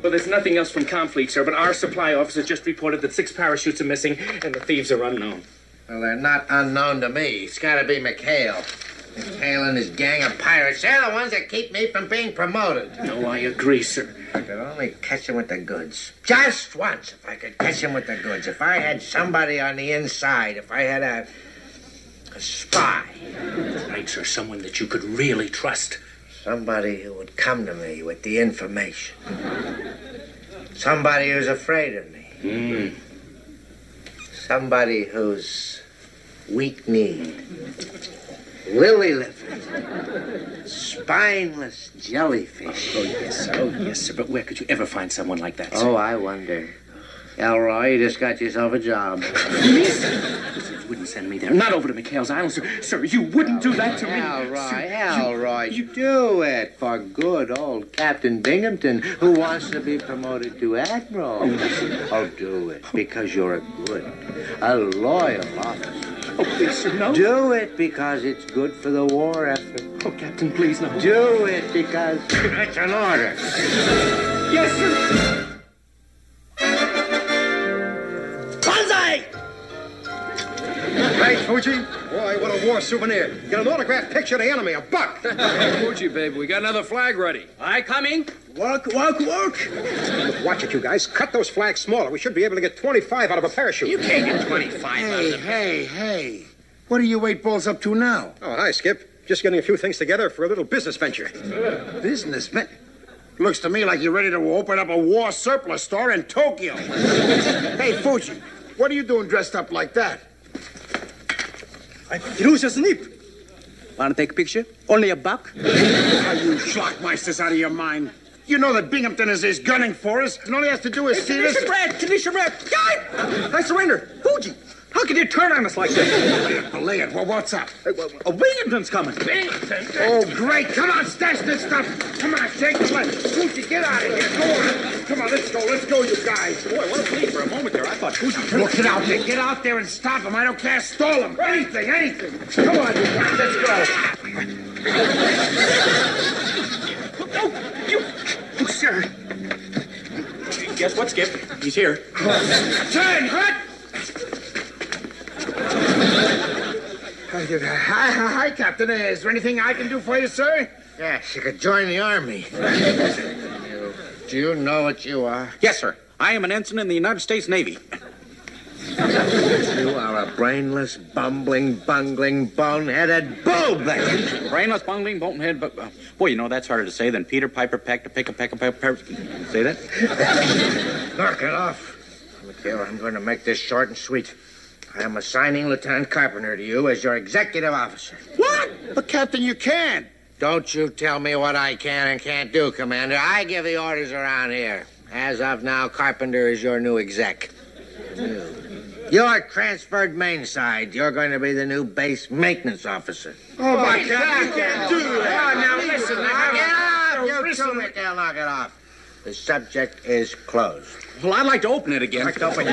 Well, there's nothing else from Confleet, sir, but our supply officer just reported that 6 parachutes are missing and the thieves are unknown. Well, they're not unknown to me. It's got to be McHale. McHale and his gang of pirates, they're the ones that keep me from being promoted. No, I agree, sir. If I could only catch him with the goods. Just once, if I could catch him with the goods. If I had somebody on the inside, if I had a spy. Right, sir, someone that you could really trust. Somebody who would come to me with the information. Somebody who's afraid of me. Somebody who's weak-kneed, lily-livered, spineless jellyfish. Oh, yes, sir. But where could you ever find someone like that, sir? Oh, I wonder. Elroy, you just got yourself a job. You wouldn't send me there. Not over to McHale's Island, sir. Sir, you wouldn't do that to me. Elroy, you do it for good old Captain Binghamton, who wants to be promoted to Admiral. Oh, do it because you're a loyal officer. Oh, please, sir, no. Do it because it's good for the war effort. Oh, Captain, please, no. Do it because it's an order. Yes, sir. Hey, Fuji. Boy, what a war souvenir. Get an autographed picture of the enemy, $1. Fuji, baby, we got another flag ready. Aye, coming. Work. Watch it, you guys. Cut those flags smaller. We should be able to get 25 out of a parachute. You can't get 25 out of it. Hey. What are you eight balls up to now? Oh, hi, Skip. Just getting a few things together for a little business venture. Businessman? Looks to me like you're ready to open up a war surplus store in Tokyo. Hey, Fuji, what are you doing dressed up like that? Want to take a picture? Only $1? Are you schlockmeisters out of your mind? You know that Binghamton is gunning for us, and all he has to do is see this. Condition red. I surrender. Fuji, how could you turn on us like this? Belay it. Well, what's up? Binghamton's coming. Oh, great. Come on, stash this stuff. Come on, shake the leg. Fuji, get out of here. Go on. Come on, let's go, you guys. Boy, what a please for a moment there. I thought Fuji... Look, get out there. Get out there and stop him. I don't care. Stall him. Anything. Come on, you guys. Let's go. Oh, sir. Guess what, Skip? He's here. Turn, hut! Hi, Captain. Is there anything I can do for you, sir? Yes, you could join the army. Do you know what you are? Yes, sir. I am an ensign in the United States Navy. You are a brainless, bumbling, bungling, bone-headed bull-bag. Brainless, bungling, bolton-head, but... boy, you know, that's harder to say than Peter Piper pecked a pick a peck a peck. Say that? Knock it off. McHale, I'm going to make this short and sweet. I am assigning Lieutenant Carpenter to you as your executive officer. What? But, Captain, you can't. Don't you tell me what I can and can't do, Commander. I give the orders around here. As of now, Carpenter is your new exec. You're transferred mainside. You're going to be the new base maintenance officer. Oh, my God, I can't do that. Now, listen. Knock it off. You too, McHale, knock it off. The subject is closed. Well, I'd like to open it again. No, Captain.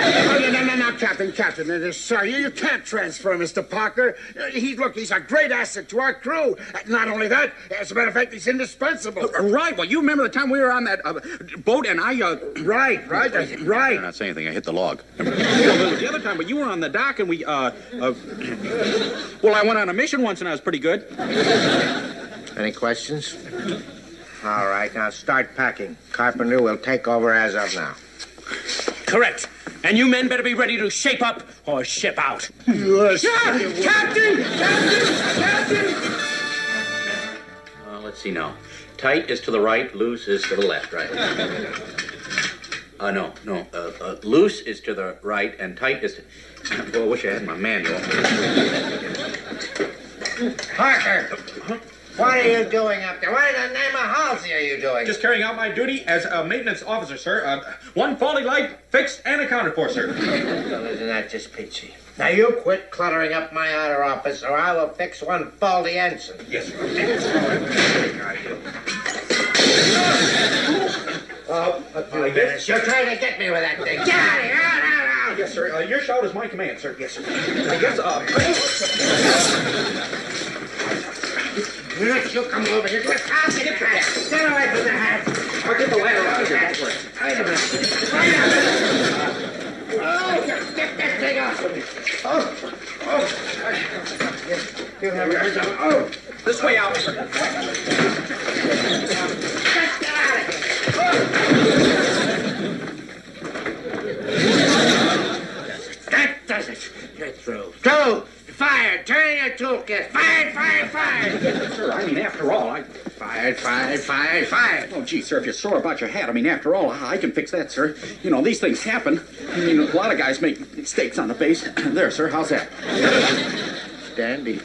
Sir, you can't transfer Mr. Parker. He's a great asset to our crew. Not only that, as a matter of fact, he's indispensable. Right. Well, you remember the time we were on that boat and I... Right. I'm not saying anything. I hit the log. The other time, but you were on the dock and we... Well, I went on a mission once and I was pretty good. Any questions? All right, now start packing. Carpenter will take over as of now. Correct. And you men better be ready to shape up or ship out. Yes. Captain! Let's see now. Tight is to the right, loose is to the left, right? No. Loose is to the right and tight is to... Boy, I wish I had my manual. Parker! What are you doing up there? What in the name of Halsey are you doing? Just carrying out my duty as a maintenance officer, sir. One faulty light fixed and accounted for, sir. Well, isn't that just peachy? Now, you quit cluttering up my outer office, or I will fix one faulty ensign. Yes, sir. You're trying to get me with that thing. Get out of here! Out! Yes, sir. Your shout is my command, sir. Yes, sir. I guess, You come over here. Get away from the hat. I'll get the ladder out here. Don't worry. Wait a minute. Oh, get that thing off of me. Oh. This way out. That does it. Get through. Through. Fired. Turn your toolkit. Fired. Sir, I mean, after all, Fired. Oh, gee, sir, if you're sore about your hat, I mean, after all, I can fix that, sir. You know, these things happen. I mean, a lot of guys make mistakes on the base. There, sir, how's that? Dandy.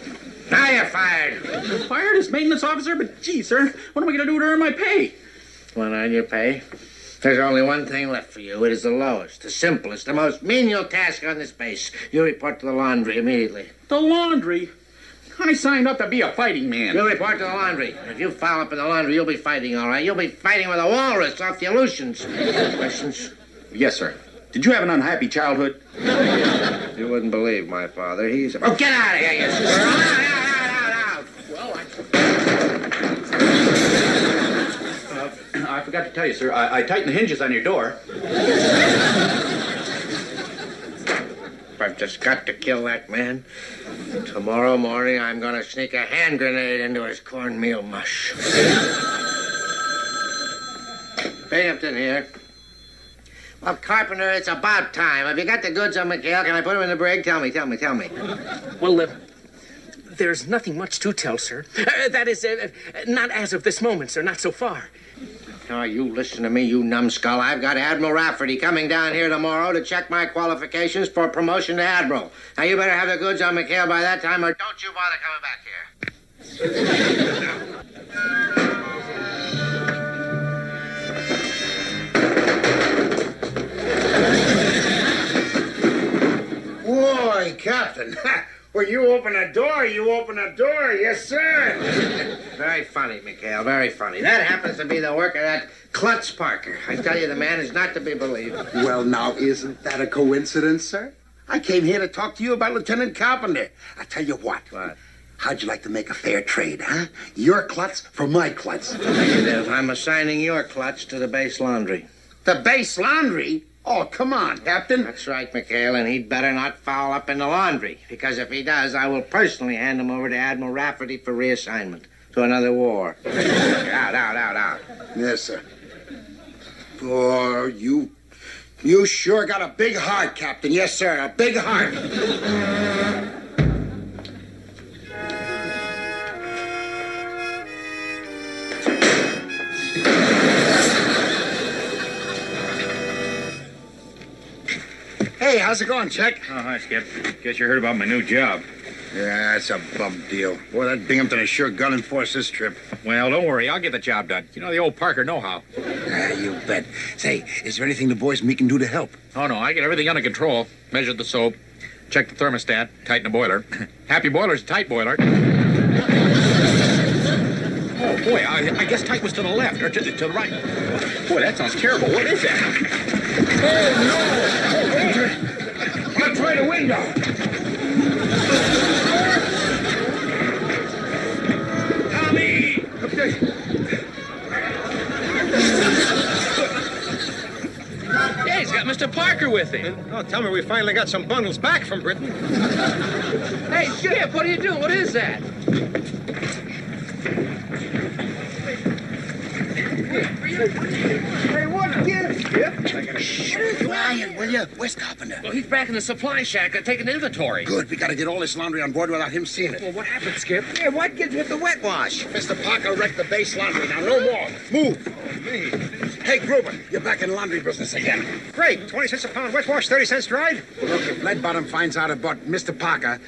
Now you're fired. Fired as maintenance officer? But, gee, sir, what am I going to do to earn my pay? Want to earn your pay? There's only one thing left for you. It is the lowest, the simplest, the most menial task on this base. You report to the laundry immediately. The laundry? I signed up to be a fighting man. You report to the laundry. If you foul up in the laundry, you'll be fighting, all right? You'll be fighting with a walrus off the Aleutians. Questions? Yes, sir. Did you have an unhappy childhood? You wouldn't believe my father. He's... Oh, get out of here, you squirrel! Out! Well, I forgot to tell you, sir. I tightened the hinges on your door. I've just got to kill that man. Tomorrow morning, I'm going to sneak a hand grenade into his cornmeal mush. Binghamton here. Well, Carpenter, it's about time. Have you got the goods on McHale? Can I put them in the brig? Tell me. Well, there's nothing much to tell, sir. That is, not as of this moment, sir. Not so far. Oh, you listen to me, you numbskull. I've got Admiral Rafferty coming down here tomorrow to check my qualifications for promotion to Admiral. Now, you better have the goods on McHale by that time, or don't you bother coming back here. Boy, Captain. When you open a door, you open a door. Yes, sir. Very funny, McHale, very funny. That happens to be the work of that klutz Parker. I tell you, the man is not to be believed. Well, now, isn't that a coincidence, sir? I came here to talk to you about Lieutenant Carpenter. I tell you what. What? How'd you like to make a fair trade, huh? Your klutz for my klutz. Negative. I'm assigning your klutz to the base laundry. The base laundry? Oh, come on, Captain. That's right, McHale, and he'd better not foul up in the laundry, because if he does, I will personally hand him over to Admiral Rafferty for reassignment to another war. Out. Yes, sir. Boy, you sure got a big heart, Captain. Yes, sir, a big heart. Hey, how's it going, Chick? Oh, hi, Skip. Guess you heard about my new job. Yeah, it's a bum deal. Boy, that Binghamton is sure gunning for us this trip. Well, don't worry. I'll get the job done. You know the old Parker know-how. You bet. Say, is there anything the boys and me can do to help? Oh, no. I get everything under control. Measured the soap. Checked the thermostat. Tighten the boiler. Happy boiler's a tight boiler. Oh, boy. I guess tight was to the left. Or to the right. Boy, that sounds terrible. What is that? Oh, no! I'll try the window. Tommy! Yeah, he's got Mr. Parker with him. Oh, tell me we finally got some bundles back from Britain. Hey, Skip, what are you doing? What is that? Hey, what gives, Skip? Shh, quiet, will you? Where's Carpenter? Well, he's back in the supply shack taking inventory. Good, we gotta get all this laundry on board without him seeing it. Well, what happened, Skip? Hey, what gives with the wet wash? Mr. Parker wrecked the base laundry. Now, no more. Move. Hey, Gruber, you're back in laundry business again. Great, 20 cents a pound wet wash, 30 cents dried. Look, if Leadbottom finds out about Mr. Parker,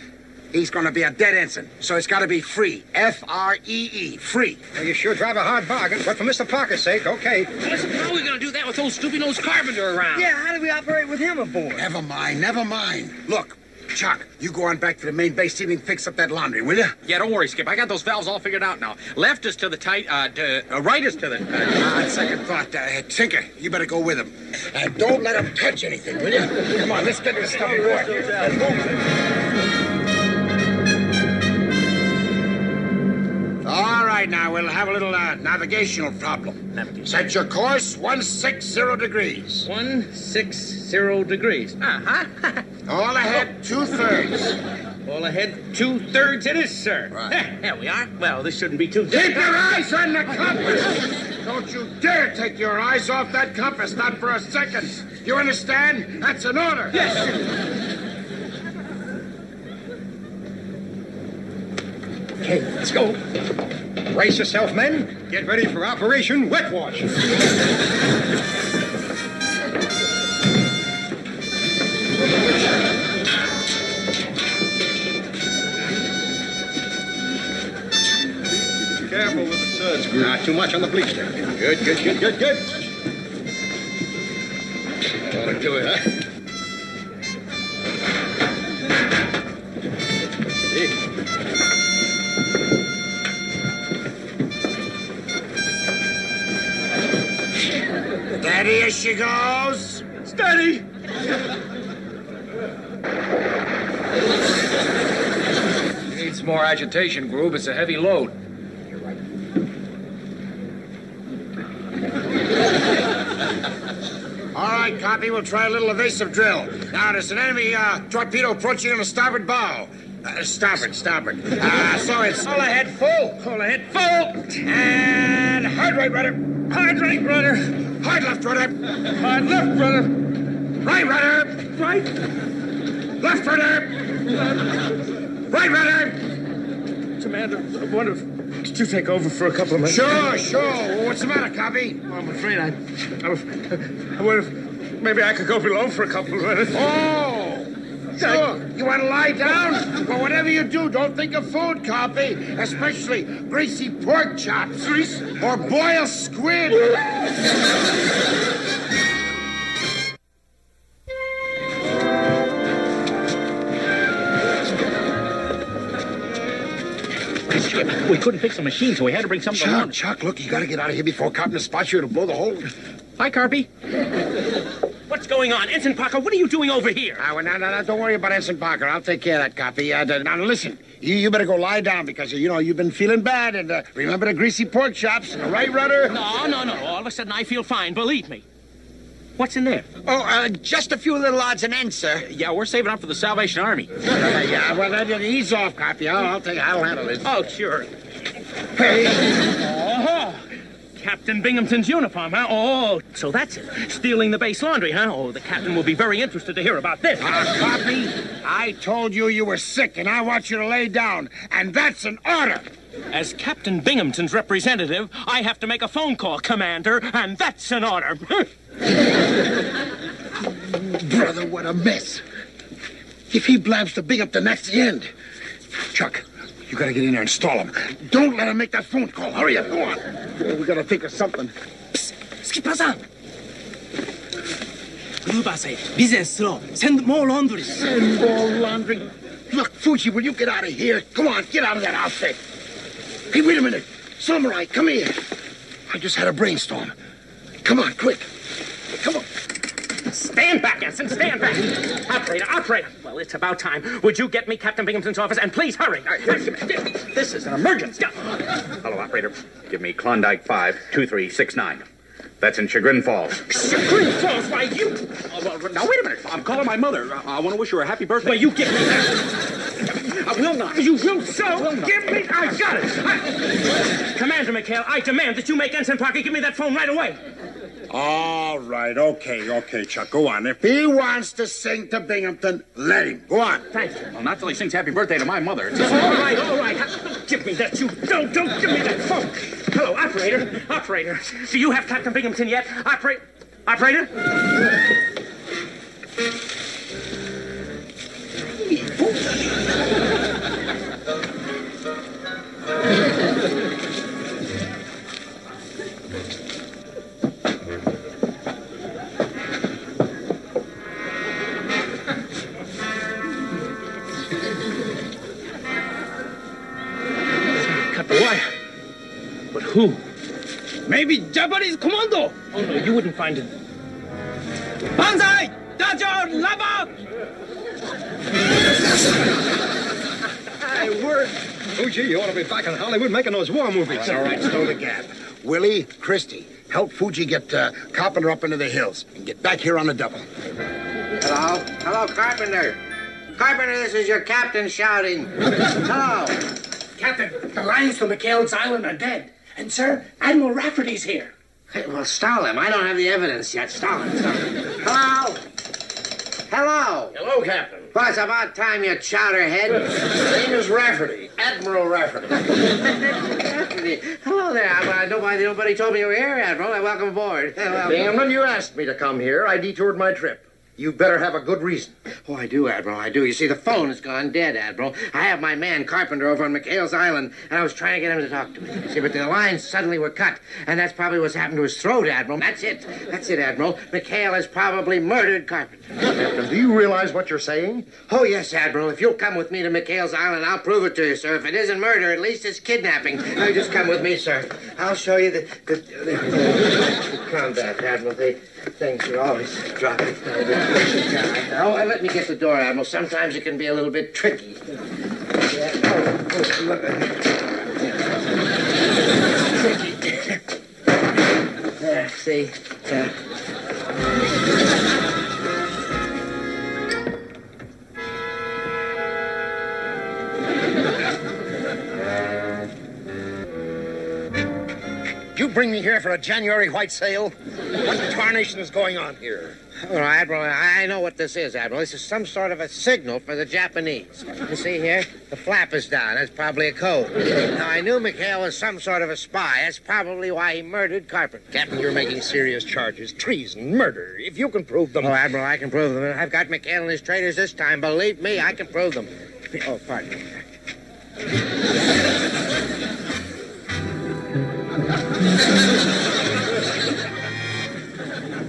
he's gonna be a dead ensign. So it's gotta be free. F-R-E-E. Free. Well, you sure drive a hard bargain, but for Mr. Parker's sake, okay. Listen, how are we going to do that with old Stoopy-Nosed Carpenter around? Yeah, how do we operate with him aboard? Never mind. Look, Chuck, you go on back to the main base, see if we can fix up that laundry, will you? Yeah, don't worry, Skip. I got those valves all figured out now. Left is to the tight, right is to the... On second thought, Tinker, you better go with him. And don't let him touch anything, will you? Come on, let's get this stuff to work. All right, right, now we'll have a little navigational problem. Set your course 160 degrees. 160 degrees. Uh-huh. All ahead 2/3. All ahead 2/3 it is, sir. Right. There we are. Well, this shouldn't be too Keep difficult. your eyes on the compass! Don't you dare take your eyes off that compass, not for a second. You understand? That's an order. Yes. Okay, let's go. Brace yourself, men. Get ready for Operation Wet Wash. Careful with the suds, Groove. Not too much on the bleach there. Good. Ought to do it, huh? Steady as she goes. Steady. Needs more agitation, Groove. It's a heavy load. All right, copy. We'll try a little evasive drill. Now, there's an enemy torpedo approaching on the starboard bow. Starboard. So it's all ahead full. All ahead full. And hard right rudder. Hard right rudder. Hard left rudder. Hard left rudder. Right rudder. Right. Left rudder. Right rudder. Commander, I wonder if you take over for a couple of minutes. Sure. What's the matter, copy? Well, I'm afraid I wonder if maybe I could go below for a couple of minutes. Oh, sure. You want to lie down? Well, whatever you do, don't think of food, copy. Especially greasy pork chops. Or boiled squid. We couldn't fix the machine, so we had to bring something along. Chuck, look, you got to get out of here before Captain spots you to blow the hole. Hi, Carpy. What's going on? Ensign Parker, what are you doing over here? No, don't worry about Ensign Parker. I'll take care of that, copy. Now, listen, you better go lie down because, you've been feeling bad. And remember the greasy pork chops and the right rudder? No. All of a sudden, I feel fine, believe me. What's in there? Oh, just a few little odds and ends, sir. Yeah, we're saving up for the Salvation Army. Ease off, copy. I'll handle it. Oh, sure. Hey. Oh, Captain Binghamton's uniform, huh? Oh, so that's it. Stealing the base laundry, huh? Oh, the captain will be very interested to hear about this. Copy, I told you were sick, and I want you to lay down. And that's an order. As Captain Binghamton's representative, I have to make a phone call, Commander, and that's an order. Brother, what a mess. If he blabs to Binghamton, that's the end. Chuck, you gotta get in there and stall him. Don't let him make that phone call. Hurry up, go on. We gotta think of something. Skipper-san! Gruber-say, business slow. Send more laundry. Send more laundry. Look, Fuji, will you get out of here? Come on, get out of that outfit. Hey, wait a minute. Samurai, come here. I just had a brainstorm. Come on, quick. Come on. Stand back, Ensign, stand back. Operator. Well, it's about time. Would you get me Captain Binghamton's office, and please hurry. This is an emergency. Hello, operator. Give me Klondike 52369. That's in Chagrin Falls. Chagrin Falls, why you... Now, wait a minute. I'm calling my mother. I want to wish her a happy birthday. Well, you give me that. I will not. You will so. Give me... I got it. Commander McHale, I demand that you make Ensign Parker give me that phone right away. All right, okay, Chuck, go on. If he wants to sing to Binghamton, let him. Go on. Thank you. Well, not till he sings happy birthday to my mother. All right. Don't give me that, you... Don't give me that phone. Hello, operator. Do you have Captain Binghamton yet? Operator? Cut the wire. But who? Maybe Japanese commando. Oh, no, you wouldn't find it. Banzai! Dajo Lava! We're Fuji, you ought to be back in Hollywood making those war movies. All right, stow the gap. Willie, Christie, help Fuji get Carpenter up into the hills and get back here on the double. Hello? Hello, Carpenter. Carpenter, this is your captain shouting. Hello. Captain, the lines to McHale's Island are dead. And, sir, Admiral Rafferty's here. Hey, well, stall him. I don't have the evidence yet. Stall him. Hello? Hello? Hello, Captain. Well, it's about time, you chowderhead. Name is Rafferty, Admiral Rafferty. Rafferty. Hello there. Nobody told me you were here, Admiral. Welcome aboard. Binghamton, you asked me to come here. I detoured my trip. You better have a good reason. Oh, I do, Admiral, I do. You see, the phone has gone dead, Admiral. I have my man Carpenter over on McHale's Island, and I was trying to get him to talk to me. See, but the lines suddenly were cut, and that's probably what's happened to his throat, Admiral. That's it. That's it, Admiral. McHale has probably murdered Carpenter. Captain, do you realize what you're saying? Oh, yes, Admiral. If you'll come with me to McHale's Island, I'll prove it to you, sir. If it isn't murder, at least it's kidnapping. Now, just come with me, sir. I'll show you the combat, Admiral. The things are always dropping. Oh, let me get the door, Admiral. Sometimes it can be a little bit tricky. See? You bring me here for a January white sale? What tarnation is going on here? Oh, Admiral, I know what this is, Admiral. This is some sort of a signal for the Japanese. You see here? The flap is down. That's probably a code. Now, I knew McHale was some sort of a spy. That's probably why he murdered Carpenter. Captain, you're making serious charges. Treason, murder. If you can prove them... Oh, Admiral, I can prove them. I've got McHale and his traitors this time. Believe me, I can prove them. Oh, pardon me.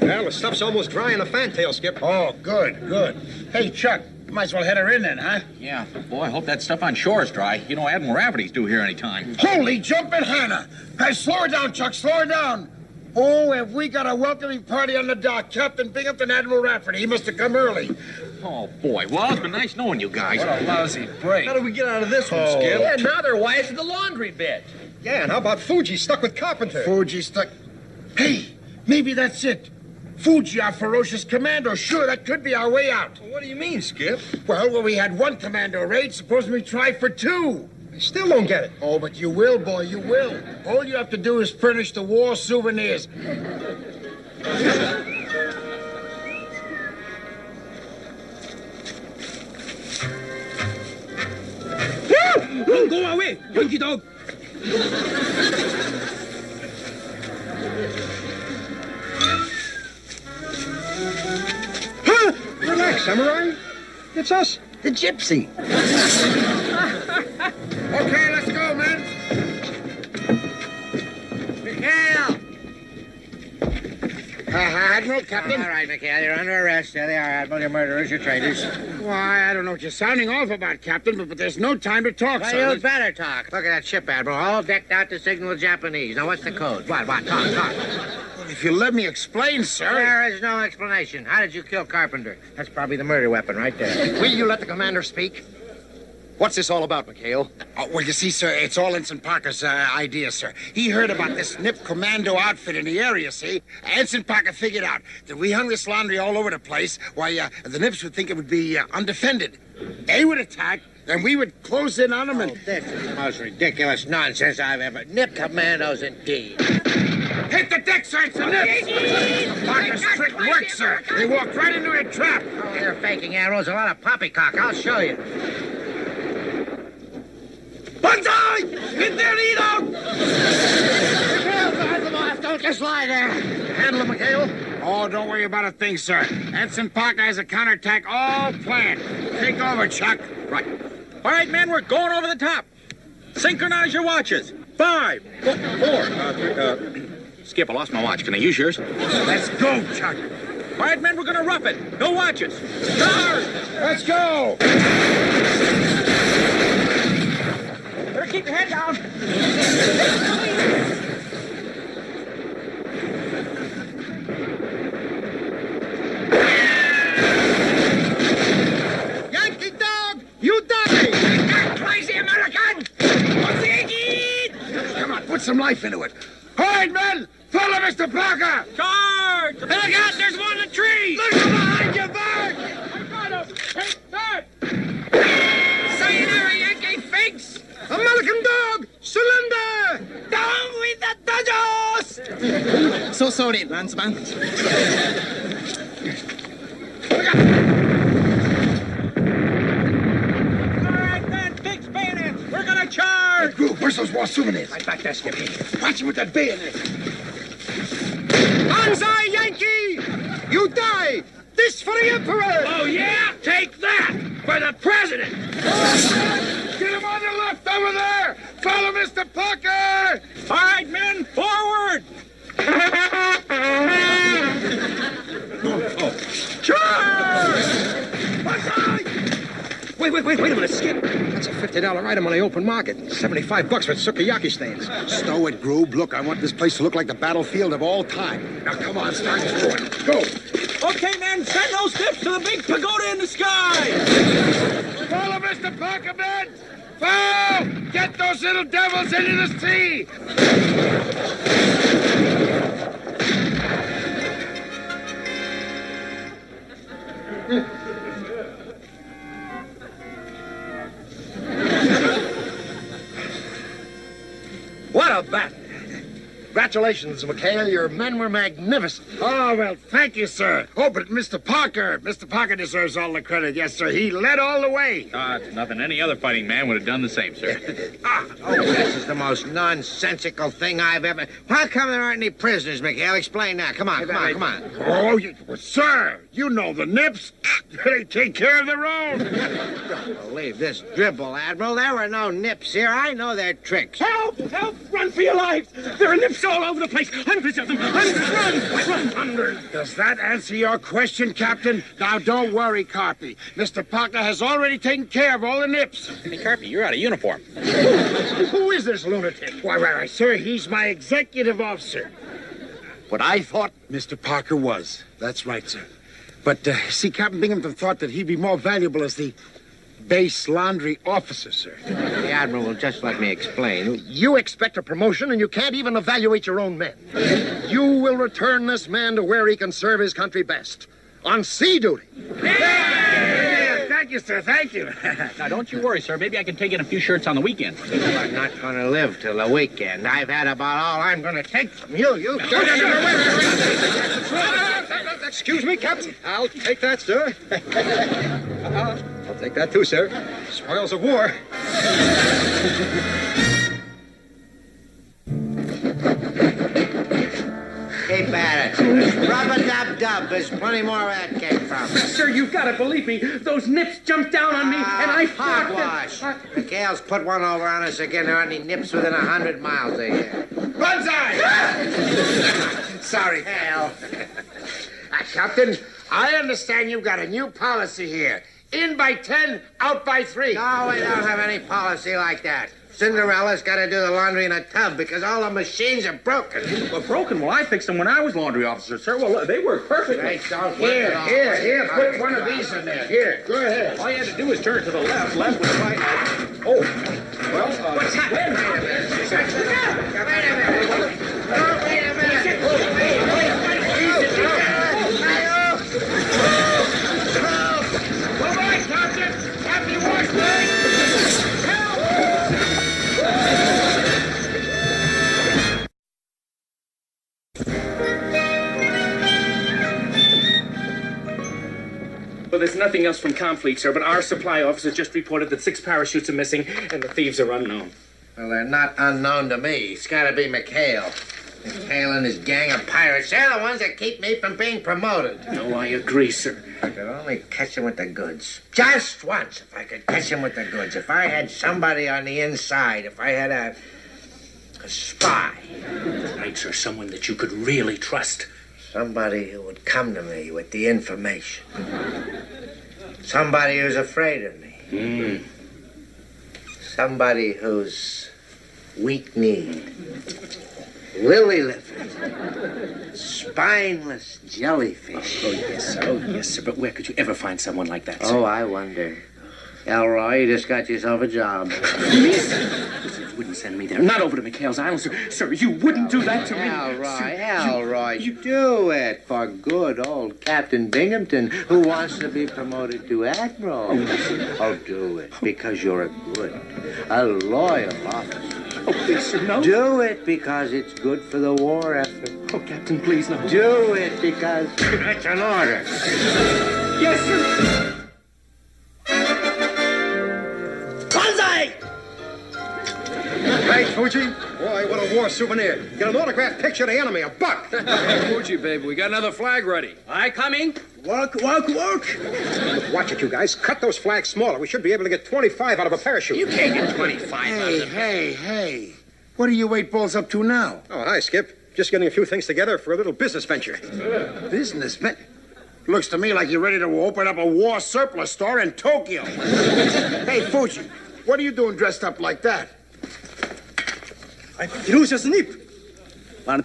Well, the stuff's almost dry in the fantail, Skip. Oh, good, good. Hey, Chuck, you might as well head her in then, huh? Yeah, boy, I hope that stuff on shore is dry. You know, Admiral Rafferty's due here any time. Holy jumping Hannah! Hey, slow her down, Chuck, slow her down. Oh, have we got a welcoming party on the dock. Captain Binghamton, Admiral Rafferty. He must have come early. Oh, boy. Well, it's been nice knowing you guys. What a lousy break. How do we get out of this one, Skip? Yeah, now they're wives in the laundry bed. Yeah, and how about Fuji stuck with Carpenter? Fuji stuck... Hey, maybe that's it. Fuji, our ferocious commando. Sure, that could be our way out. What do you mean, Skip? Well, we had one commando raid. Suppose we try for two. I still don't get it. Oh, but you will, boy, you will. All you have to do is furnish the war souvenirs. Don't go away, monkey dog. Relax, Samurai. It's us. The gypsy. Okay, let's go, men. McHale! Admiral, Captain. All right, McHale, you're under arrest. There they are, Admiral. Your murderers, your traitors. Why, I don't know what you're sounding off about, Captain, but there's no time to talk, Well, sir. you better talk. Look at that ship, Admiral, all decked out to signal the Japanese. Now, what's the code? What? Talk. Well, if you let me explain, sir. There is no explanation. How did you kill Carpenter? That's probably the murder weapon right there. Will you let the commander speak? What's this all about, McHale? Oh, well, you see, sir, it's all Ensign Parker's idea, sir. He heard about this Nip commando outfit in the area, see? Ensign Parker figured out that we hung this laundry all over the place. Why, the Nips would think it would be undefended. They would attack, and we would close in on them and... Oh, this is the most ridiculous nonsense I've ever... Nip commandos, indeed. Hit the deck, sir! It's the Nips! Parker's trick worked, sir. They walked right into a trap. Oh, you're faking, arrows. A lot of poppycock. I'll show you. Banzai! Get their lead out! Don't just lie there. Handle him, McHale. Oh, don't worry about a thing, sir. Ensign Parker has a counterattack all planned. Take over, Chuck. Right. All right, men, we're going over the top. Synchronize your watches. 5, 4, Skip, I lost my watch. Can I use yours? Let's go, Chuck. All right, men, we're going to rough it. No watches. Start! Let's go. Better keep your head down. Yankee dog, you die! That crazy American! put some life into it. All right, men, follow Mr. Parker. Charge! Hey, look out! There's one in the tree! Look behind you, Bert. I got him! Hey, Bert! Sayonara, Yankee figs! American dog, cylinder. Down with the Dodgers! So sorry, landsman. Hey, Groove, where's those war souvenirs? Right back there, Skippy. Watch him with that bayonet. Banzai, Yankee! You die! This for the Emperor! Oh, yeah? Take that! For the president! Get him on the left over there! Follow Mr. Parker! All right, men, forward! Wait a minute, Skip. That's a $50 item on the open market. $75 for sukiyaki stains. Stow it, Groob. Look, I want this place to look like the battlefield of all time. Now, come on, start this joint. Go! Okay, men, send those tips to the big pagoda in the sky! Follow Mr. Parker, men! Follow! Get those little devils into the sea! What a battle! Congratulations, McHale. Your men were magnificent. Oh, well, thank you, sir. Oh, but Mr. Parker deserves all the credit. Yes, sir. He led all the way. It's nothing. Any other fighting man would have done the same, sir. Oh, this is the most nonsensical thing I've ever... How come there aren't any prisoners, McHale? Explain that. Come on. Oh, sir, you know the nips. They take care of their own. Don't believe this dribble, Admiral. There were no nips here. I know their tricks. Help! Help! Run for your lives! There are nips all over the place. Hundreds of them. Run! Hundreds. Does that answer your question, Captain? Now, don't worry, Carpy. Mr. Parker has already taken care of all the nips. Hey, Carpy, you're out of uniform. Who is this lunatic? Why, sir, he's my executive officer. What I thought Mr. Parker was. That's right, sir. But, see, Captain Binghamton thought that he'd be more valuable as the base laundry officer, sir. The Admiral will just let me explain. You expect a promotion and you can't even evaluate your own men. You will return this man to where he can serve his country best. On sea duty. Yeah, thank you, sir. Thank you. Now, don't you worry, sir. Maybe I can take in a few shirts on the weekend. I'm not going to live till the weekend. I've had about all I'm going to take from you. Excuse me, Captain. I'll take that, sir. I'll take that too, sir. Spoils of war. Keep at it. Rub-a-dub-dub. There's plenty more where that came from. Sir, you've got to believe me. Those nips jumped down on me, and I fought them. Hogwash. McHale's put one over on us again. There aren't any nips within 100 miles of here. Banzai! Sorry, Hal. Captain, I understand you've got a new policy here. In by 10, out by 3. No, we don't have any policy like that. Cinderella's got to do the laundry in a tub because all the machines are broken. Well, broken? Well, I fixed them when I was laundry officer, sir. Well, they work perfectly. They don't Here, work at all. here, put one of these in there. Here, go ahead. All you had to do was turn it to the left. Left was right. Oh, well, What's happening? Wait a minute. All right, Captain. Happy wash day. Well, there's nothing else from Confleet, sir, but our supply officer just reported that 6 parachutes are missing and the thieves are unknown. Well, they're not unknown to me. It's got to be McHale. McHale and his gang of pirates. They're the ones that keep me from being promoted. No, I agree, sir. If I could only catch him with the goods. Just once, if I could catch him with the goods. If I had somebody on the inside. If I had a spy. Right, sir, someone that you could really trust. Somebody who would come to me with the information. Somebody who's afraid of me. Somebody who's weak-kneed, lily-livered, spineless jellyfish. Oh, yes, sir. But where could you ever find someone like that, sir? Oh, I wonder. Elroy, you just got yourself a job. Me, sir? You wouldn't send me there. Not over to McHale's Island, sir. Sir, you wouldn't do that to me. Elroy, do it for good old Captain Binghamton, who wants to be promoted to Admiral. Oh, do it because you're a loyal officer. Oh, please, sir, no. Do it because it's good for the war effort. Oh, Captain, please, no. Do it because that's an order. Yes, sir. Banzai! Hey, Fuji. Boy, what a war souvenir. Get an autographed picture of the enemy, a buck. Fuji, baby, we got another flag ready. I coming? Work. Watch it, you guys. Cut those flags smaller. We should be able to get 25 out of a parachute. You can't get 25 out of it. Hey. What are you eight balls up to now? Oh, hi, Skip. Just getting a few things together for a little business venture. Business, man. Looks to me like you're ready to open up a war surplus store in Tokyo. Hey, Fuji, what are you doing dressed up like that? Want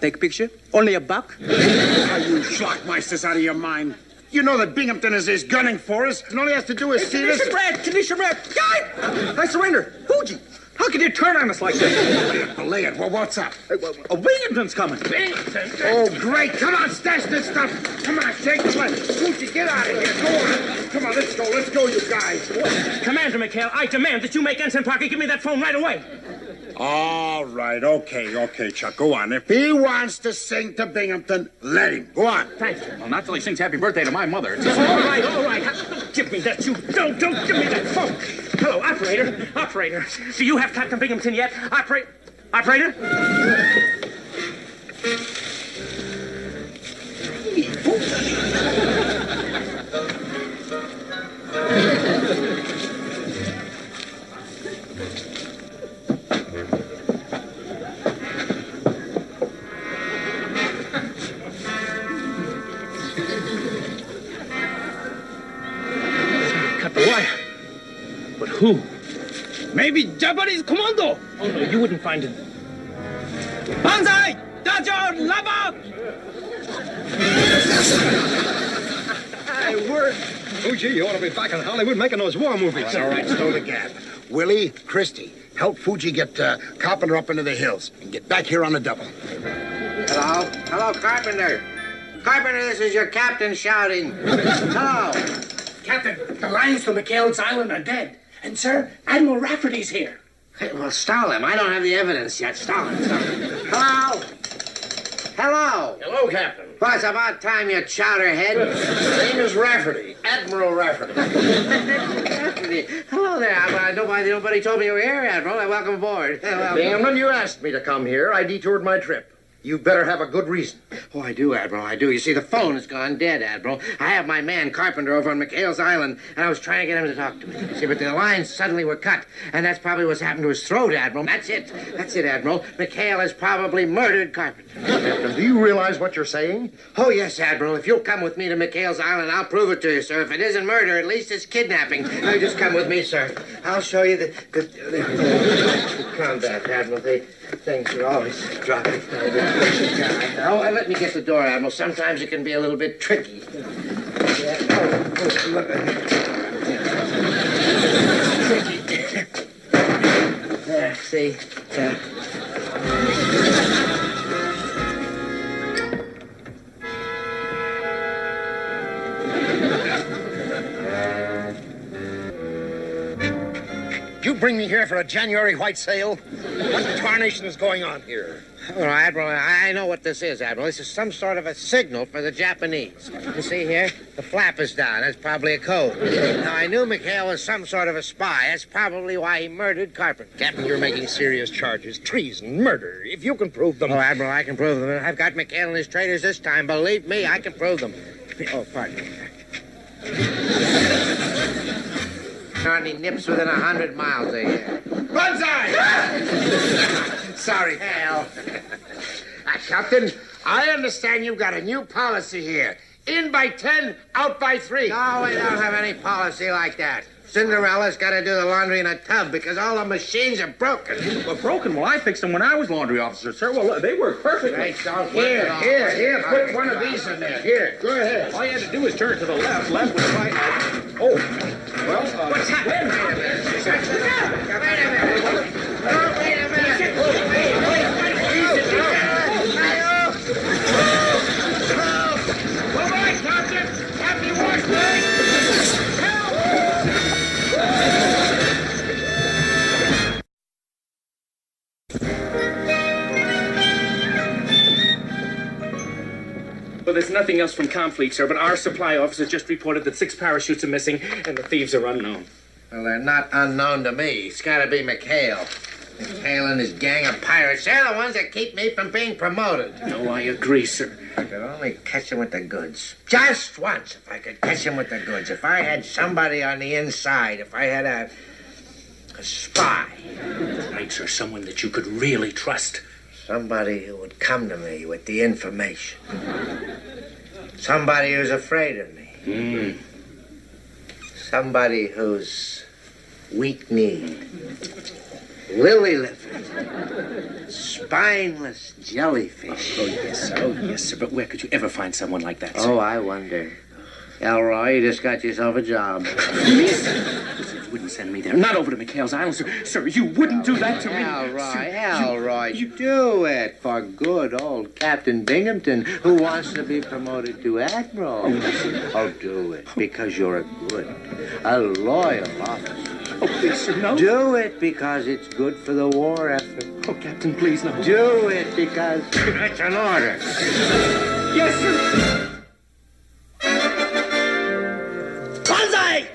to take a picture? Only a buck? Are you schlockmeisters out of your mind? You know that Binghamton is gunning for us, and all he has to do is see this. Condition red. Guy! I surrender. Fuji, how can you turn on us like this? Belay it. Well, what's up? Oh, Binghamton's coming. Binghamton? Oh, great. Come on, stash this stuff. Come on, shake the leg. Fuji, get out of here. Go on. Come on, let's go, you guys. Commander McHale, I demand that you make Ensign Parker give me that phone right away. All right, okay, Chuck. Go on. If he wants to sing to Binghamton, let him. Go on. Thank you. Well, not till he sings happy birthday to my mother. All right. Don't give me that, you. Don't give me that phone. Hello, operator. Do you have Captain Binghamton yet? Operator? Cut the wire. But who? Maybe Japanese commando. Oh, no, you wouldn't find him. Banzai! Dajo! Lava! Hey, word. Fuji, you ought to be back in Hollywood making those war movies. All right, stow the gap. Willie, Christie, help Fuji get Carpenter up into the hills and get back here on the double. Hello, Carpenter. Carpenter, this is your captain shouting. Hello. Captain, the lions to McHale's Island are dead. And, sir, Admiral Rafferty's here. Hey, well, stall him. I don't have the evidence yet. Stall him. Hello. Hello, Captain. Well, it's about time, you chowderhead. Name is Rafferty. Admiral Rafferty. Rafferty. Hello there. Nobody told me you were here, Admiral. Welcome aboard. Binghamton, you asked me to come here. I detoured my trip. You better have a good reason. Oh, I do, Admiral, I do. You see, the phone has gone dead, Admiral. I have my man Carpenter over on McHale's Island, and I was trying to get him to talk to me. You see, but the lines suddenly were cut, and that's probably what's happened to his throat, Admiral. That's it, Admiral. McHale has probably murdered Carpenter. Captain, do you realize what you're saying? Oh, yes, Admiral. If you'll come with me to McHale's Island, I'll prove it to you, sir. If it isn't murder, at least it's kidnapping. Now, just come with me, sir. I'll show you the combat, Admiral. Things are always dropping. Oh, let me get the door, Admiral. Sometimes it can be a little bit tricky. Tricky. There, see? You bring me here for a January white sale? What tarnation is going on here? Well, Admiral, I know what this is, Admiral. This is some sort of a signal for the Japanese. You see here? The flap is down. That's probably a code. Now, I knew McHale was some sort of a spy. That's probably why he murdered Carpenter. Captain, you're making serious charges. Treason, murder. If you can prove them... Oh, Admiral, I can prove them. I've got McHale and his traitors this time. Believe me, I can prove them. Oh, pardon me. Hardly nips within 100 miles of here. Banzai! Sorry, Hal. Captain, I understand you've got a new policy here. In by 10, out by 3. No, we don't have any policy like that. Cinderella's got to do the laundry in a tub because all the machines are broken. Well, broken? Well, I fixed them when I was laundry officer, sir. Well, they work perfectly. Great, don't Here, put one of these in there. Here, go ahead. All you had to do was turn it to the left. Left was right. Oh, well, What's happening? Wait a minute. Well, there's nothing else from Confleet, sir, but our supply officer just reported that 6 parachutes are missing and the thieves are unknown. Well, they're not unknown to me. It's got to be McHale. McHale and his gang of pirates. They're the ones that keep me from being promoted. No, I agree, sir. If I could only catch him with the goods. Just once, if I could catch him with the goods. If I had somebody on the inside. If I had a spy. Right, sir. Someone that you could really trust. Somebody who would come to me with the information. Somebody who's afraid of me. Somebody who's weak-kneed, lily-livered, spineless jellyfish. Oh, yes, sir. Oh, yes, sir. But where could you ever find someone like that, sir? Oh, I wonder. Elroy, you just got yourself a job. Me, sir? You wouldn't send me there. Not over to McHale's Island, sir. Sir, you wouldn't do that to me. Elroy, you do it for good old Captain Binghamton, who wants to be promoted to Admiral. Oh, do it because you're a loyal officer. Oh, please, sir, no. Do it because it's good for the war effort. Oh, Captain, please, no. Do it because it's an order. Yes, sir. Banzai!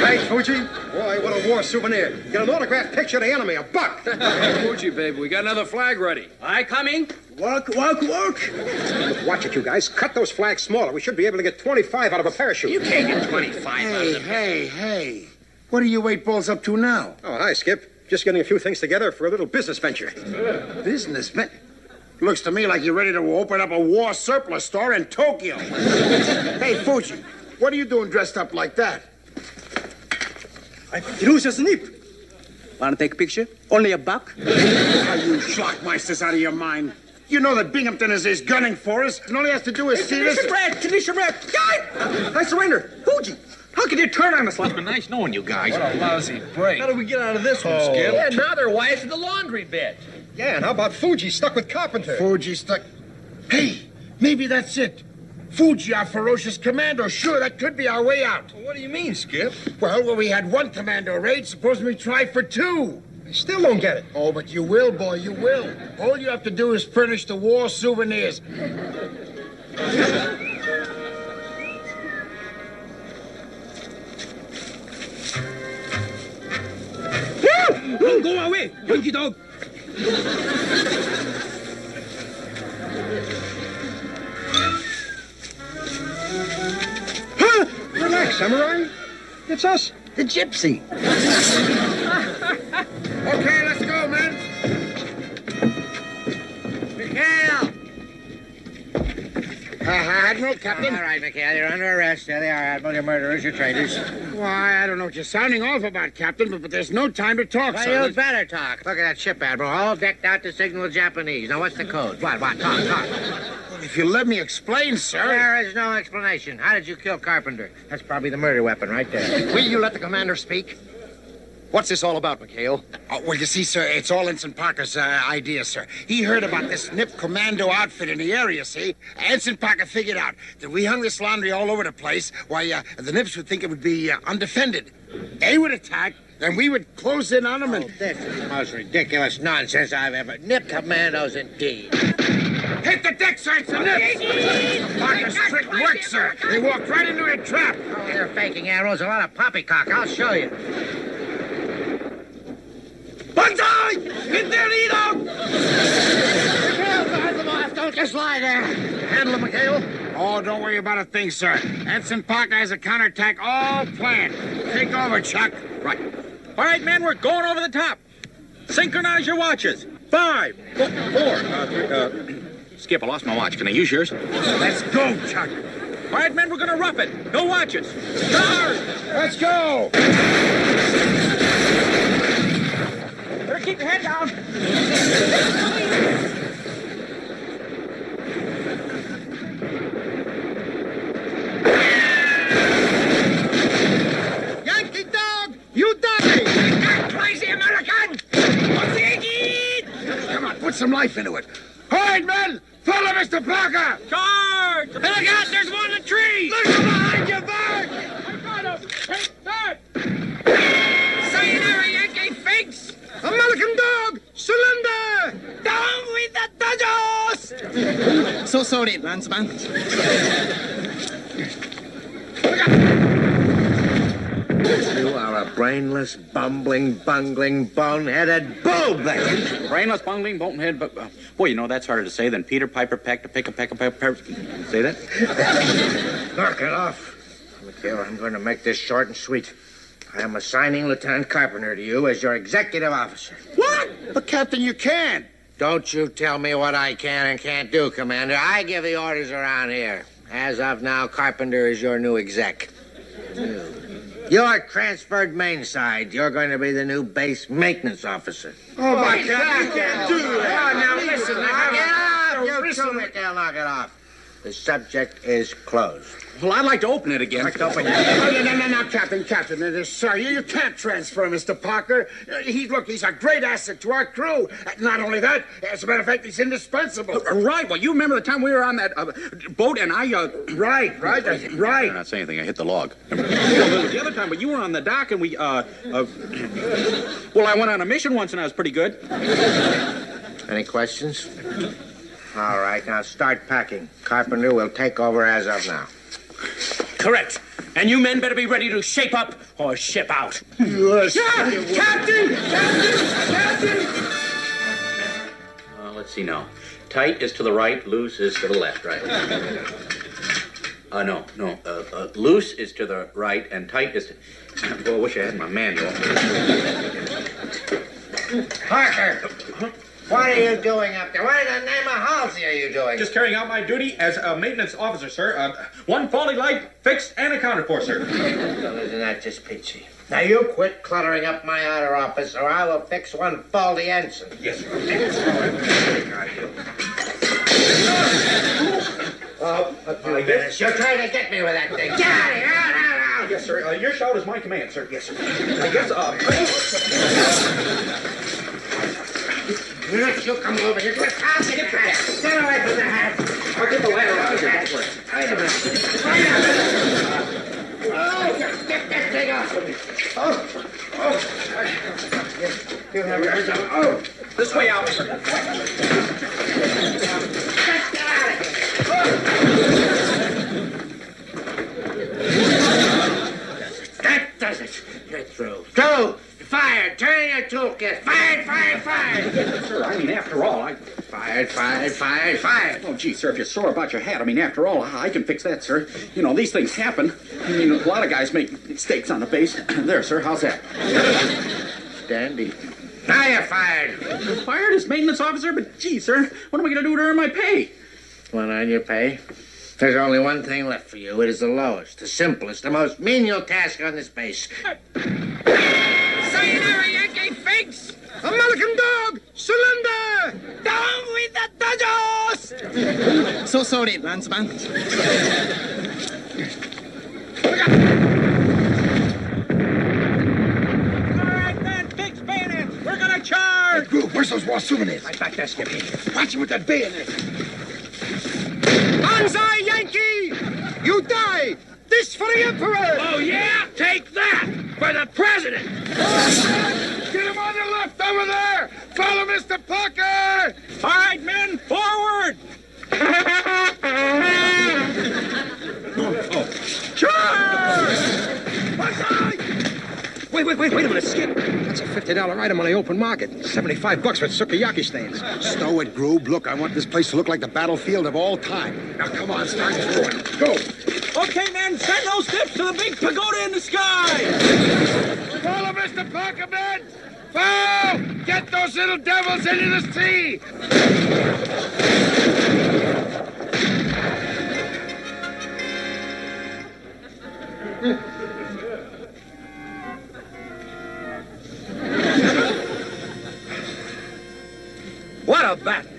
Hey, Fuji. Boy, what a war souvenir. Get an autographed picture of the enemy, a buck. Fuji, baby, we got another flag ready. I coming. Work. Watch it, you guys. Cut those flags smaller. We should be able to get 25 out of a parachute. You can't get 25 out of them. Hey. What are you eight balls up to now? Oh, hi, Skip. Just getting a few things together for a little business venture. Businessman? Looks to me like you're ready to open up a war surplus store in Tokyo. Hey, Fuji, what are you doing dressed up like that? Hirusa Snip. Want to take a picture? Only a buck? Are you schlockmeisters out of your mind? You know that Binghamton is his gunning for us, and all he has to do is see this. Condition red. I surrender. Fuji, how could you turn on us like It's been nice knowing you guys. What a lousy break. How do we get out of this one, Skip? Yeah, now they're wired to the laundry bed. Yeah, and how about Fuji stuck with Carpenter? Fuji stuck. Hey, maybe that's it. Fuji, our ferocious commando. Sure, that could be our way out. What do you mean, Skip? Well, we had one commando raid. Suppose we try for two. I still don't get it. Oh, but you will, boy, you will. All you have to do is furnish the war souvenirs. Go away, monkey dog. Relax, Samurai. It's us, the Gypsy. Okay, let's go, men. McHale! Admiral, Captain. All right, McHale, you're under arrest. There they are, Admiral. You're murderers, you're traitors. Why, I don't know what you're sounding off about, Captain, but there's no time to talk, Well, sir. you'd better talk. Look at that ship, Admiral, all decked out to signal Japanese. Now, what's the code? What? Talk. If you let me explain, sir. There is no explanation. How did you kill Carpenter? That's probably the murder weapon right there. Will you let the commander speak? What's this all about, McHale? Oh, well, you see, sir, it's all Ensign Parker's idea, sir. He heard about this Nip commando outfit in the area, see? Ensign Parker figured out that we hung this laundry all over the place. Why, the Nips would think it would be undefended. They would attack, and we would close in on them and... This is the most ridiculous nonsense I've ever... Nip commandos, indeed. Hit the deck, sir! It's the Nips! Parker's trick worked, sir. They walked right into a trap. Oh, they're faking arrows. A lot of poppycock. I'll show you. Banzai! Interido! Don't just lie there. Handle him, McHale. Oh, don't worry about a thing, sir. Ensign Parker has a counterattack all planned. Take over, Chuck. Right. All right, men, we're going over the top. Synchronize your watches. 5, 4, 3, Skip, I lost my watch. Can I use yours? Let's go, Chuck. All right, men, we're going to rough it. No watches. Start! Let's go. Better keep your head down. Yankee dog, you die! Crazy American! Come on, put some life into it. All right, men, follow Mr. Parker. Charge! Hey, look out! There's one in the tree! Look behind you, Bert. I got him! Hey, start! Sayonara, Yankee fakes! American dog, surrender! Down with the Dodgers! So sorry, Landsman. You are a brainless, bumbling, bungling, bone-headed boob, then. Brainless, bungling, bolton-head, but... boy, you know, that's harder to say than Peter Piper pecked a pick-a-peck-a-peck... Say that? Knock it off. McHale, I'm going to make this short and sweet. I am assigning Lieutenant Carpenter to you as your executive officer. What? But, Captain, you can't. Don't you tell me what I can and can't do, Commander. I give the orders around here. As of now, Carpenter is your new exec. You're transferred mainside. You're going to be the new base maintenance officer. Oh, my God, I can't do that. Oh, now listen. Knock it off. You too, McHale, knock it off. The subject is closed. Well, I'd like to open it again. No, Captain, sir, you can't transfer Mr. Parker. He's a great asset to our crew. Not only that, as a matter of fact, he's indispensable. Right. Well, you remember the time we were on that boat and I... Right. I'm not saying anything. I hit the log. The other time, but you were on the dock and we... Well, I went on a mission once and I was pretty good. Any questions? All right, now start packing. Carpenter will take over as of now. Correct. And you men better be ready to shape up or ship out. Yes. Captain! Let's see now. Tight is to the right, loose is to the left, right? No. Loose is to the right and tight is to... Boy, I wish I had my manual. Parker! What are you doing up there? What in the name of Halsey are you doing? Just carrying out my duty as a maintenance officer, sir. One faulty light fixed and accounted for, sir. Well, isn't that just peachy? Now, you quit cluttering up my outer office, or I will fix one faulty ensign. Yes, sir. You're trying to get me with that thing. Get out of here! Out! Yes, sir. Your shout is my command, sir. Yes, sir. You come over here. Get away from the hat. I'll get the ladder out of here. Don't worry. Wait a minute. Oh, get that thing off of me. You have your hands up. Oh. This way out, sir. Just get out of here. That does it. Get through. Through. Fired. Turn your toolkit. Fired. Sir, I mean, after all, Fired. Oh, gee, sir, if you're sore about your hat, I mean, after all, I can fix that, sir. You know, these things happen. I mean, a lot of guys make mistakes on the base. There, sir, how's that? Dandy. Now you're fired. Fired as maintenance officer? But, gee, sir, what am I going to do to earn my pay? Want on your pay? There's only one thing left for you. It is the lowest, the simplest, the most menial task on this base. Sayonara, Yankee figs! American dog! Surrender! Down with the Dodgers! So sorry, Landsman. All right, man, fix bayonets. We're gonna charge. Hey, Groove, where's those Wassumanits? Right back there, Skippy. Watch him with that bayonet. Banzai, Yankee! You die! This for the Emperor! Oh, yeah? Take that for the president! Get him on the left over there! Follow Mr. Parker! All right, men, forward. Charge! Wait a minute, Skip. That's a $50 item on the open market. $75 for sukiyaki stains. Stow it, Groove. Look, I want this place to look like the battlefield of all time. Now, come on, start throwing. Go! Okay, men, send those tips to the big pagoda in the sky. Follow Mr. Parker, men! Follow! Get those little devils into the sea! What a battle!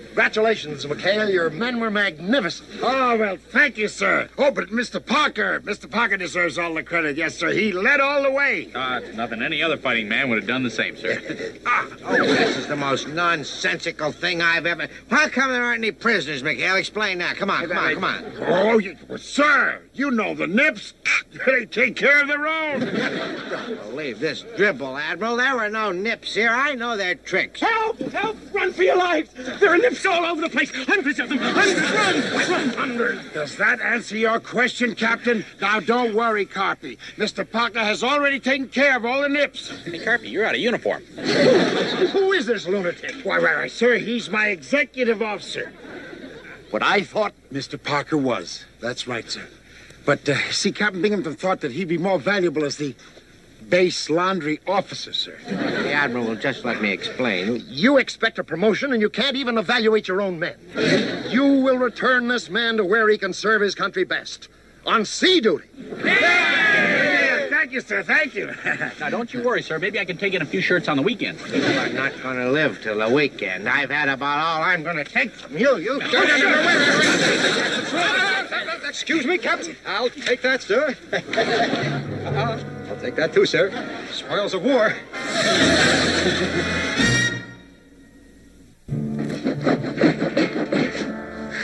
Congratulations, McHale. Your men were magnificent. Oh, well, thank you, sir. Oh, but Mr. Parker deserves all the credit. Yes, sir. He led all the way. It's nothing. Any other fighting man would have done the same, sir. This is the most nonsensical thing I've ever... How come there aren't any prisoners, McHale? Explain that. Come on. Oh, sir, you know the nips. They take care of their own. Don't believe this dribble, Admiral. There were no nips here. I know their tricks. Help! Run for your lives! There are nips Snakes all over the place. Hundreds of them. Hundreds. Run. Does that answer your question, Captain? Now, don't worry, Carpy. Mr. Parker has already taken care of all the nips. Hey, Carpy, you're out of uniform. Who is this lunatic? Why, sir, he's my executive officer. What I thought Mr. Parker was. That's right, sir. But, see, Captain Binghamton thought that he'd be more valuable as the base laundry officer, sir. The Admiral will just let me explain. You expect a promotion and you can't even evaluate your own men. You will return this man to where he can serve his country best. On sea duty. Thank you, sir. Thank you. Now, don't you worry, sir. Maybe I can take in a few shirts on the weekend. I'm not going to live till the weekend. I've had about all I'm going to take from you. Excuse me, Captain. I'll take that, sir. I'll take that too, sir. Spoils of war.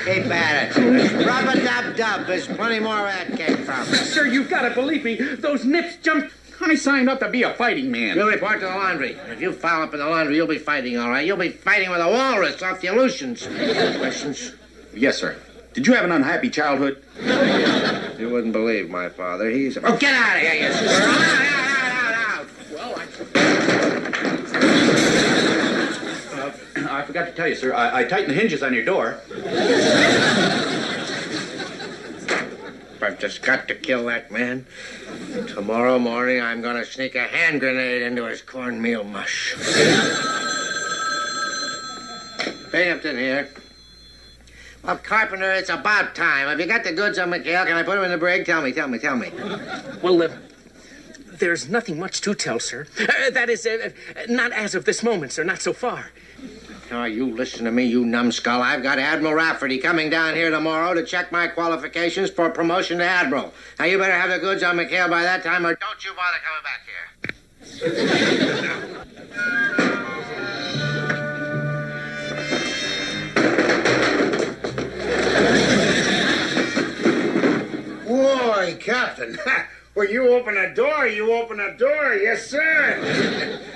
Keep at it. Rub-a-dub-dub. There's plenty more where that came from. Sir, you've got to believe me. Those nips jumped. I signed up to be a fighting man. You'll report to the laundry. If you foul up in the laundry, you'll be fighting, all right? You'll be fighting with a walrus off the Aleutians. Questions? Yes, sir. Did you have an unhappy childhood? You wouldn't believe my father. He's... Oh, get out of here, you squirrel! Out! Well, I forgot to tell you, sir. I tightened the hinges on your door. I've just got to kill that man. Tomorrow morning, I'm going to sneak a hand grenade into his cornmeal mush. Binghamton here. Well, Carpenter, it's about time. Have you got the goods on McHale? Can I put him in the brig? Tell me. Well, there's nothing much to tell, sir. That is, not as of this moment, sir. Not so far. Oh, you listen to me, you numbskull. I've got Admiral Rafferty coming down here tomorrow to check my qualifications for promotion to Admiral. Now, you better have the goods on McHale by that time, or don't you bother coming back here. Boy, Captain. Well, you open a door, yes, sir.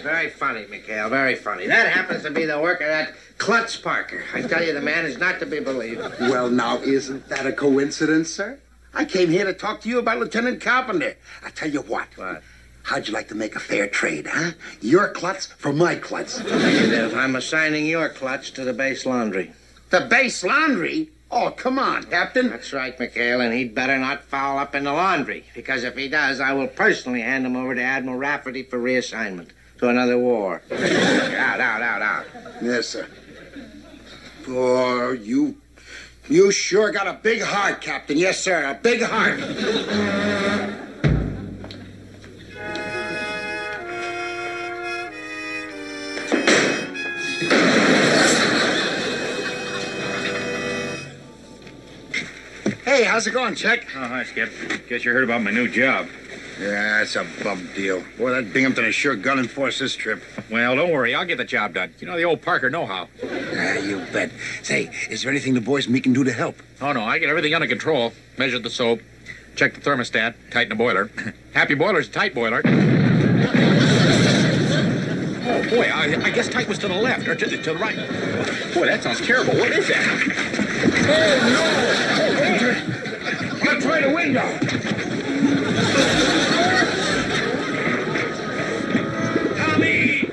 Very funny, McHale, very funny. That happens to be the work of that klutz Parker. I tell you, the man is not to be believed. Well, now, isn't that a coincidence, sir? I came here to talk to you about Lieutenant Carpenter. I tell you what. What? How'd you like to make a fair trade, huh? Your klutz for my klutz. Negative. I'm assigning your klutz to the base laundry. The base laundry? Oh, come on, Captain. That's right, McHale, and he'd better not foul up in the laundry, because if he does, I will personally hand him over to Admiral Rafferty for reassignment to another war. Out. Yes, sir. Oh, you sure got a big heart, Captain. Yes, sir, a big heart. Hey, how's it going, Chick? Oh, hi, Skip. Guess you heard about my new job. Yeah, it's a bum deal. Boy, that Binghamton is sure gunning for us this trip. Well, don't worry. I'll get the job done. You know the old Parker know-how. You bet. Say, is there anything the boys and me can do to help? Oh, no. I get everything under control. Measured the soap. Checked the thermostat. Tighten the boiler. Happy boiler's a tight boiler. Oh, boy. I guess tight was to the left or to the right. Boy, that sounds terrible. What is that? Oh, no! I'll try the window. Tommy!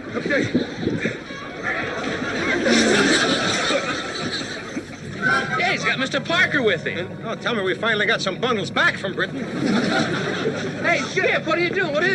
Yeah, he's got Mr. Parker with him. Oh, tell me we finally got some bundles back from Britain. Hey, Skip, what are you doing? What is